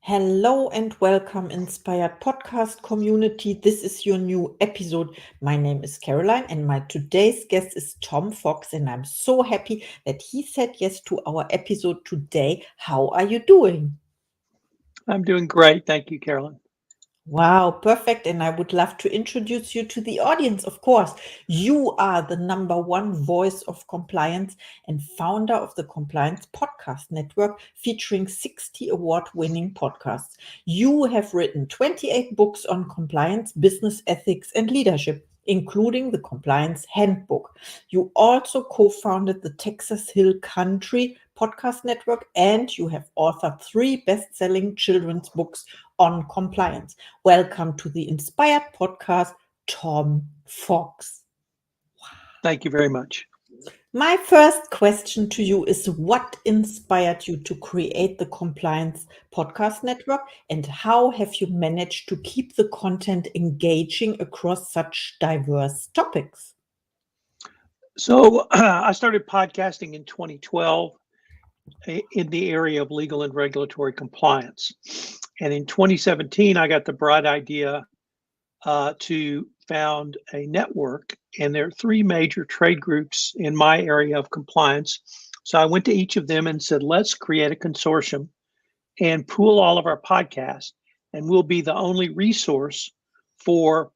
Hello and welcome, Inspired Podcast community. This is your new episode. My name is Caroline, and my today's guest is Tom Fox, and I'm so happy that he said yes to our episode today. How are you doing? I'm doing great. Thank you, Carolyn. Wow, perfect. And I would love to introduce you to the audience, of course. You are the number one voice of compliance and founder of the Compliance Podcast Network, featuring 60 award-winning podcasts. You have written 28 books on compliance, business ethics, and leadership, including the Compliance Handbook. You also co-founded the Texas Hill Country Podcast Network, and you have authored 3 best-selling children's books on compliance. Welcome to the Inspired Podcast, Tom Fox. Thank you very much. My first question to you is, what inspired you to create the Compliance Podcast Network, and how have you managed to keep the content engaging across such diverse topics? So I started podcasting in 2012 in the area of legal and regulatory compliance. And in 2017, I got the bright idea to found a network. And there are 3 major trade groups in my area of compliance. So I went to each of them and said, let's create a consortium and pool all of our podcasts. And we'll be the only resource for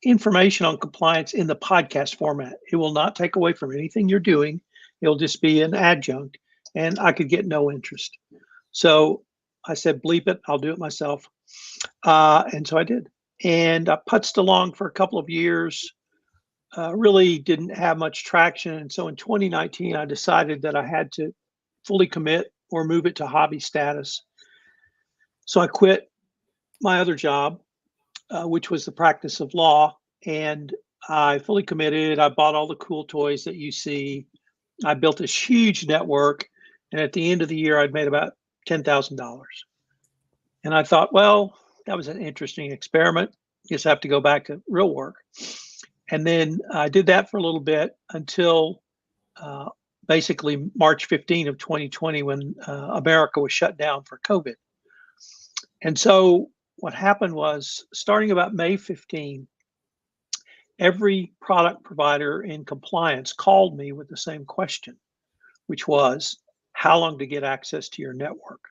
information on compliance in the podcast format. It will not take away from anything you're doing. It'll just be an adjunct, and I could get no interest. So I said, bleep it, I'll do it myself. And so I did. And I putzed along for a couple of years, really didn't have much traction. And so in 2019, I decided that I had to fully commit or move it to hobby status. So I quit my other job, which was the practice of law. And I fully committed. I bought all the cool toys that you see. I built this huge network. And at the end of the year, I'd made about $10,000. And I thought, well, that was an interesting experiment. Just have to go back to real work. And then I did that for a little bit until basically March 15 of 2020, when America was shut down for COVID. And so what happened was, starting about May 15, every product provider in compliance called me with the same question, which was, how long to get access to your network?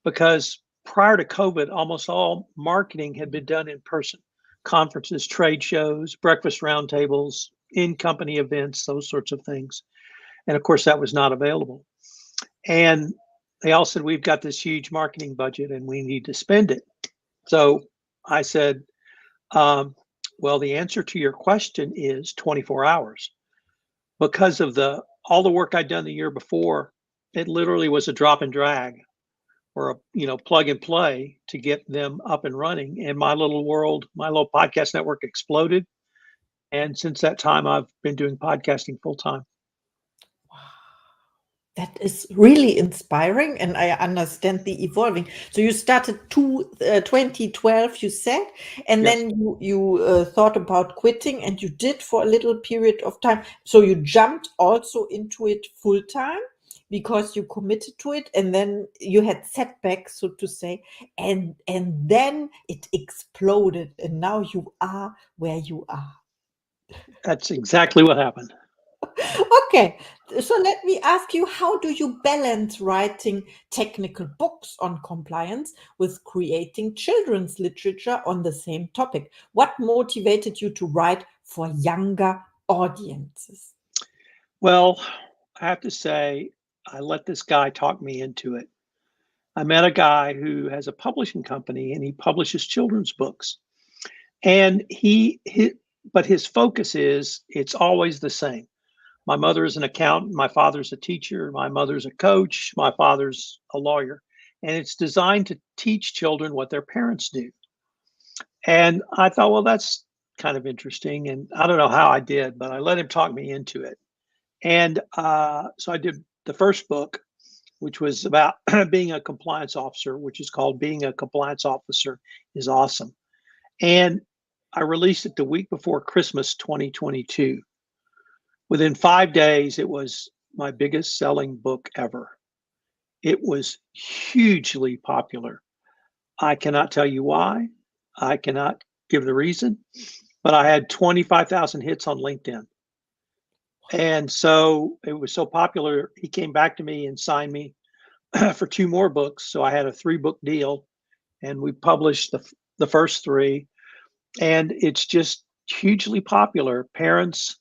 Because prior to COVID, almost all marketing had been done in person: conferences, trade shows, breakfast roundtables, in-company events, those sorts of things. And of course, that was not available. And they all said, we've got this huge marketing budget and we need to spend it. So I said, well, the answer to your question is 24 hours. Because of all the work I'd done the year before, it literally was a drop and drag, or a plug and play to get them up and running. And my little world, my little podcast network exploded. And since that time, I've been doing podcasting full time. That is really inspiring, and I understand the evolving. So you started 2012, you said, and Yes. then you thought about quitting, and you did for a little period of time. So you jumped also into it full time because you committed to it, and then you had setbacks, so to say, and then it exploded, and now you are where you are. That's exactly what happened. Okay, so let me ask you, how do you balance writing technical books on compliance with creating children's literature on the same topic? What motivated you to write for younger audiences? Well, I have to say, I let this guy talk me into it. I met a guy who has a publishing company and he publishes children's books. And but his focus is, it's always the same. My mother is an accountant, my father's a teacher, my mother's a coach, my father's a lawyer. And it's designed to teach children what their parents do. And I thought, well, that's kind of interesting. And I don't know how I did, but I let him talk me into it. And so I did the first book, which was about being a compliance officer, which is called Being a Compliance Officer is Awesome. And I released it the week before Christmas 2022. Within 5 days, it was my biggest selling book ever. It was hugely popular. I cannot tell you why. I cannot give the reason, but I had 25,000 hits on LinkedIn. And so it was so popular, he came back to me and signed me for 2 more books. So I had a 3-book deal, and we published the first 3, and it's just hugely popular. Parents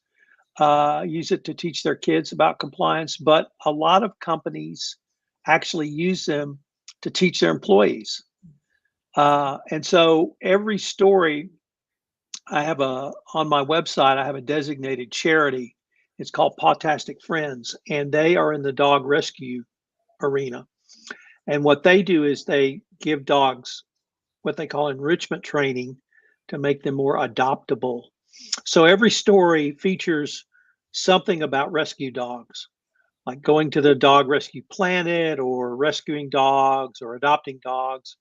use it to teach their kids about compliance, but a lot of companies actually use them to teach their employees. And so every story on my website, I have a designated charity. It's called Podtastic Friends, and they are in the dog rescue arena. And what they do is they give dogs what they call enrichment training to make them more adoptable. So every story features something about rescue dogs, like going to the dog rescue planet or rescuing dogs or adopting dogs.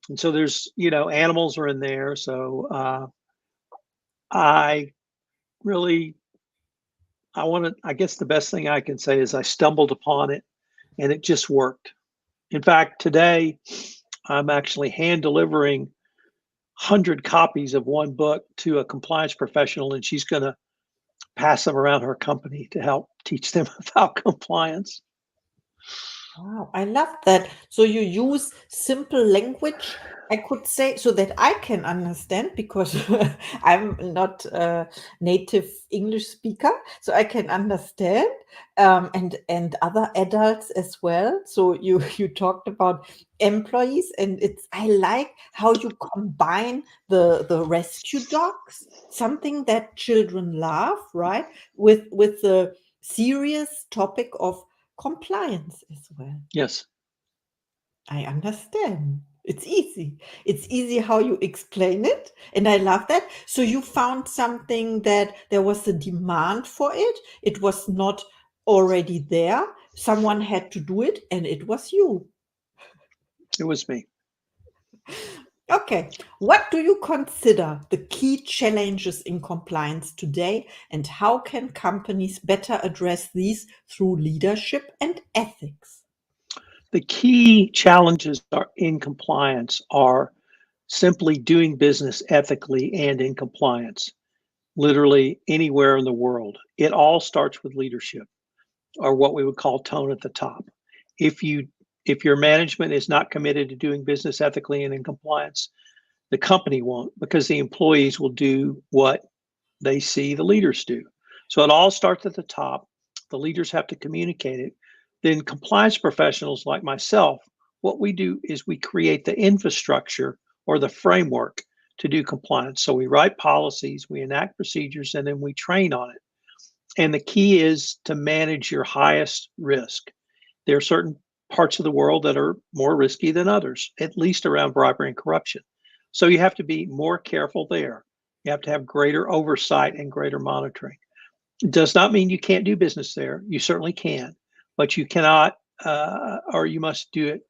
And so there's, animals are in there. So I really, I guess the best thing I can say is I stumbled upon it and it just worked. In fact, today I'm actually hand delivering 100 copies of one book to a compliance professional, and she's going to pass them around her company to help teach them about compliance. Wow, I love that. So you use simple language, I could say, so that I can understand, because I'm not a native English speaker, so I can understand, and other adults as well. So you talked about employees, and I like how you combine the rescue dogs, something that children love, right, with the serious topic of compliance as well. Yes, I understand. It's easy. It's easy how you explain it. And I love that. So you found something that there was a demand for it. It was not already there. Someone had to do it, and it was you. it was me. Okay. What do you consider the key challenges in compliance today, and how can companies better address these through leadership and ethics? The key challenges in compliance are simply doing business ethically and in compliance, literally anywhere in the world. It all starts with leadership, or what we would call tone at the top. If your management is not committed to doing business ethically and in compliance, the company won't, because the employees will do what they see the leaders do. So it all starts at the top. The leaders have to communicate it. Then compliance professionals like myself, what we do is we create the infrastructure or the framework to do compliance. So we write policies, we enact procedures, and then we train on it. And the key is to manage your highest risk. There are certain parts of the world that are more risky than others, at least around bribery and corruption. So you have to be more careful there. You have to have greater oversight and greater monitoring. It does not mean you can't do business there. You certainly can, but you cannot, or you must do it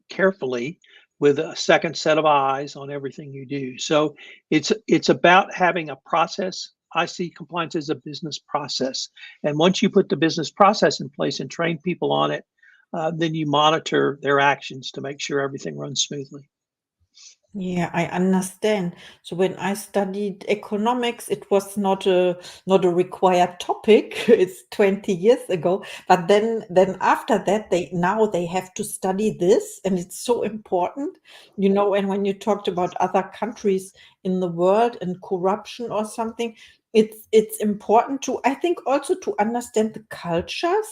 carefully with a second set of eyes on everything you do. So it's about having a process. I see compliance as a business process, and once you put the business process in place and train people on it, then you monitor their actions to make sure everything runs smoothly. Yeah, I understand. So when I studied economics, it was not a required topic. It's 20 years ago. But then after that, they have to study this, and it's so important, And when you talked about other countries in the world and corruption or something, it's important to, I think, also to understand the cultures.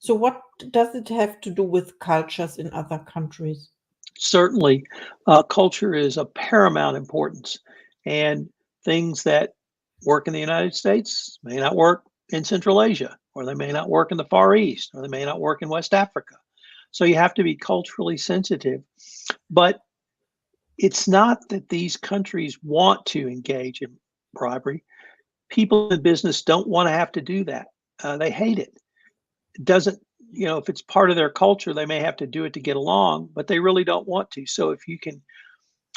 So what does it have to do with cultures in other countries? Certainly, culture is of paramount importance, and things that work in the United States may not work in Central Asia, or they may not work in the Far East, or they may not work in West Africa. So you have to be culturally sensitive. But it's not that these countries want to engage in bribery. People in business don't want to have to do that. They hate it. It doesn't, if it's part of their culture, they may have to do it to get along, but they really don't want to. So if you can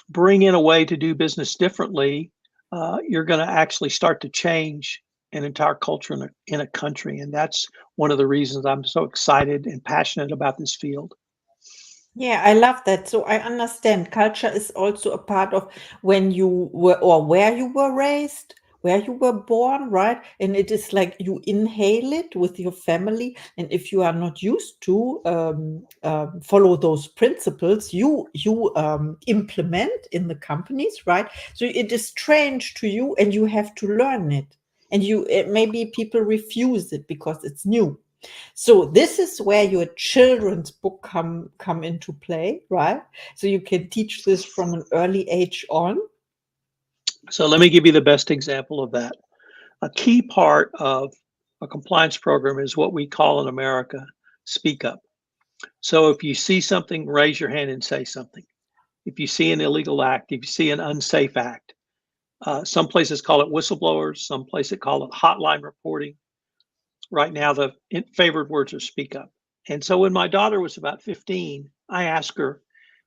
bring in a way to do business differently, you're going to actually start to change an entire culture in a country. And that's one of the reasons I'm so excited and passionate about this field. Yeah, I love that. So I understand culture is also a part of when you were or where you were raised, where you were born, right? And it is like you inhale it with your family. And if you are not used to follow those principles, you implement in the companies, right? So it is strange to you, and you have to learn it. And maybe people refuse it because it's new. So this is where your children's book come into play, right? So you can teach this from an early age on. So let me give you the best example of that. A key part of a compliance program is what we call in America speak up. So if you see something, raise your hand and say something. If you see an illegal act, if you see an unsafe act, some places call it whistleblowers, some places call it hotline reporting. Right now, the favored words are speak up. And so when my daughter was about 15, I asked her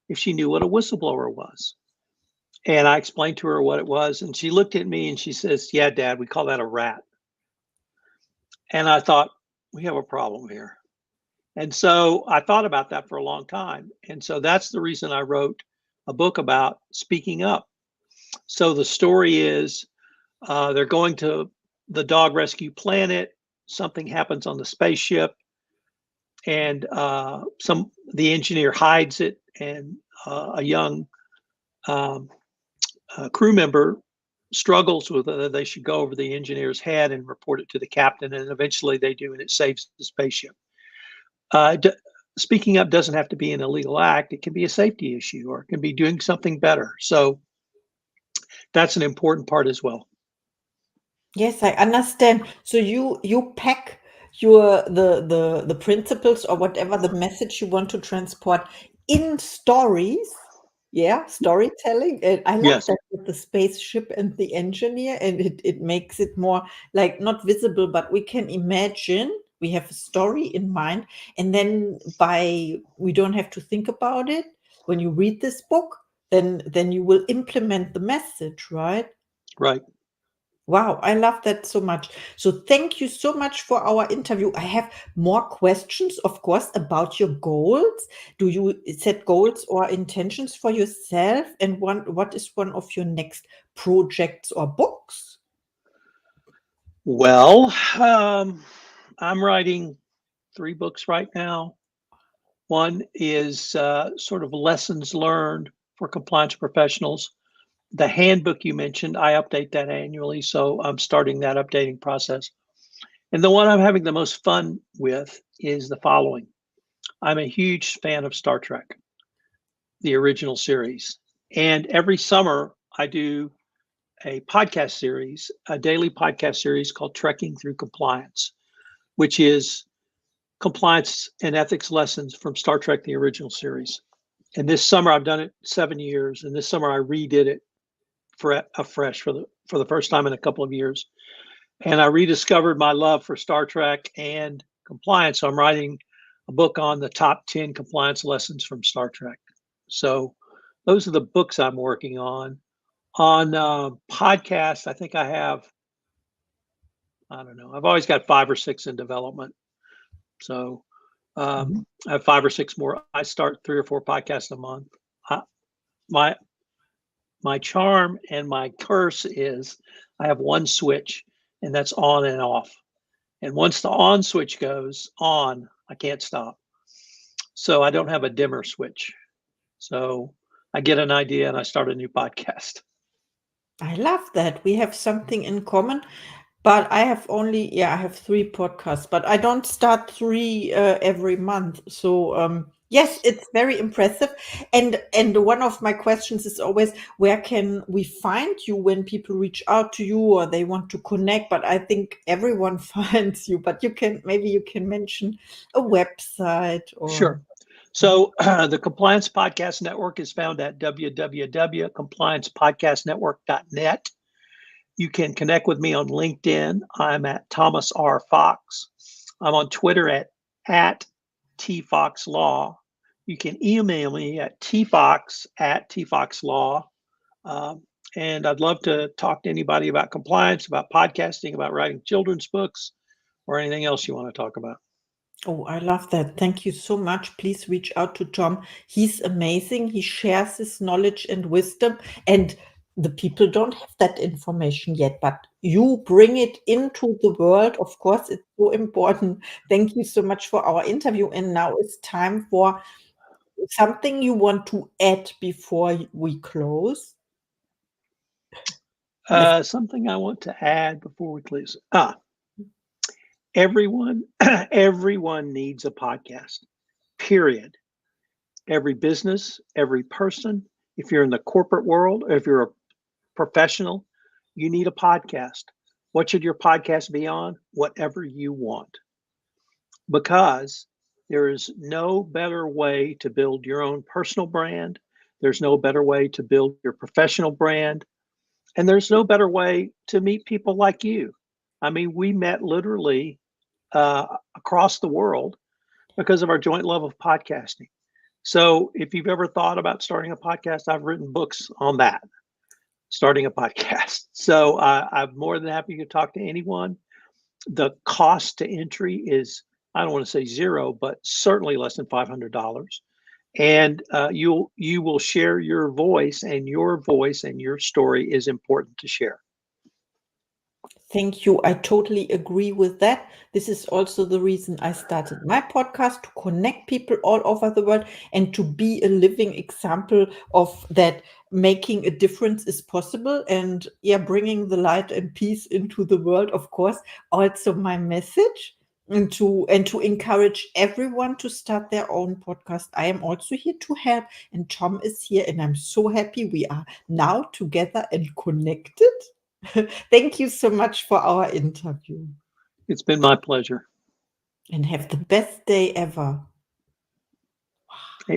if she knew what a whistleblower was. And I explained to her what it was. And she looked at me and she says, "Yeah, Dad, we call that a rat." And I thought, we have a problem here. And so I thought about that for a long time. And so that's the reason I wrote a book about speaking up. So the story is they're going to the dog rescue planet. Something happens on the spaceship, and the engineer hides it, and a young um, crew member struggles with whether they should go over the engineer's head and report it to the captain, and eventually they do, and it saves the spaceship. Uh, d- Speaking up doesn't have to be an illegal act; it can be a safety issue, or it can be doing something better. So that's an important part as well. Yes, I understand. So you pack the principles or whatever the message you want to transport in stories. Yeah, storytelling. And I love Yes, that with the spaceship and the engineer, and it makes it more like not visible, but we can imagine we have a story in mind, and then by we don't have to think about it. When you read this book, then you will implement the message, right? right. Wow, I love that so much. So thank you so much for our interview. I have more questions, of course, about your goals. Do you set goals or intentions for yourself? And what is one of your next projects or books? Well, I'm writing 3 books right now. One is sort of lessons learned for compliance professionals. The handbook you mentioned, I update that annually, so I'm starting that updating process. And the one I'm having the most fun with is the following. I'm a huge fan of Star Trek, the original series. And every summer, I do a podcast series, a daily podcast series called Trekking Through Compliance, which is compliance and ethics lessons from Star Trek, the original series. And this summer, I've done it 7 years, and this summer I redid it for afresh for the first time in a couple of years. And I rediscovered my love for Star Trek and compliance. So I'm writing a book on the top 10 compliance lessons from Star Trek. So those are the books I'm working on. On podcasts, I think I have, I don't know, I've always got 5 or 6 in development. So Mhm. I have 5 or 6 more. I start 3 or 4 podcasts a month. I, my my charm and my curse is I have one switch, and that's on and off. And once the on switch goes on, I can't stop. So I don't have a dimmer switch. So I get an idea and I start a new podcast. I love that. We have something in common. But I have only, yeah, I have 3 podcasts, but I don't start 3 every month. So yes, it's very impressive. And one of my questions is always, where can we find you when people reach out to you or they want to connect? But I think everyone finds you. But maybe you can mention a website or. Sure. So the Compliance Podcast Network is found at www.compliancepodcastnetwork.net. You can connect with me on LinkedIn. I'm at Thomas R. Fox. I'm on Twitter at TFoxLaw. You can email me at tfox@tfoxlaw. Um, and I'd love to talk to anybody about compliance, about podcasting, about writing children's books, or anything else you want to talk about. Oh, I love that. Thank you so much. Please reach out to Tom. He's amazing. He shares his knowledge and wisdom, and the people don't have that information yet, but you bring it into the world. Of course, it's so important. Thank you so much for our interview. And now it's time for something you want to add before we close. Yes. Something I want to add before we close. Everyone, everyone needs a podcast. Period. Every business, every person. If you're in the corporate world, or if you're a professional, you need a podcast. What should your podcast be on? Whatever you want, because there is no better way to build your own personal brand. There's no better way to build your professional brand. And there's no better way to meet people like you. I mean, we met literally across the world because of our joint love of podcasting. So if you've ever thought about starting a podcast, I've written books on that, starting a podcast. So I'm more than happy to talk to anyone. The cost to entry is, I don't want to say zero, but certainly less than $500. And you will share your voice, and your story is important to share. Thank you. I totally agree with that. This is also the reason I started my podcast, to connect people all over the world and to be a living example of that making a difference is possible, and yeah, bringing the light and peace into the world, of course, also my message. And to encourage everyone to start their own podcast. I am also here to help, and Tom is here, and I'm so happy we are now together and connected. Thank you so much for our interview, It's been my pleasure. and have the best day ever.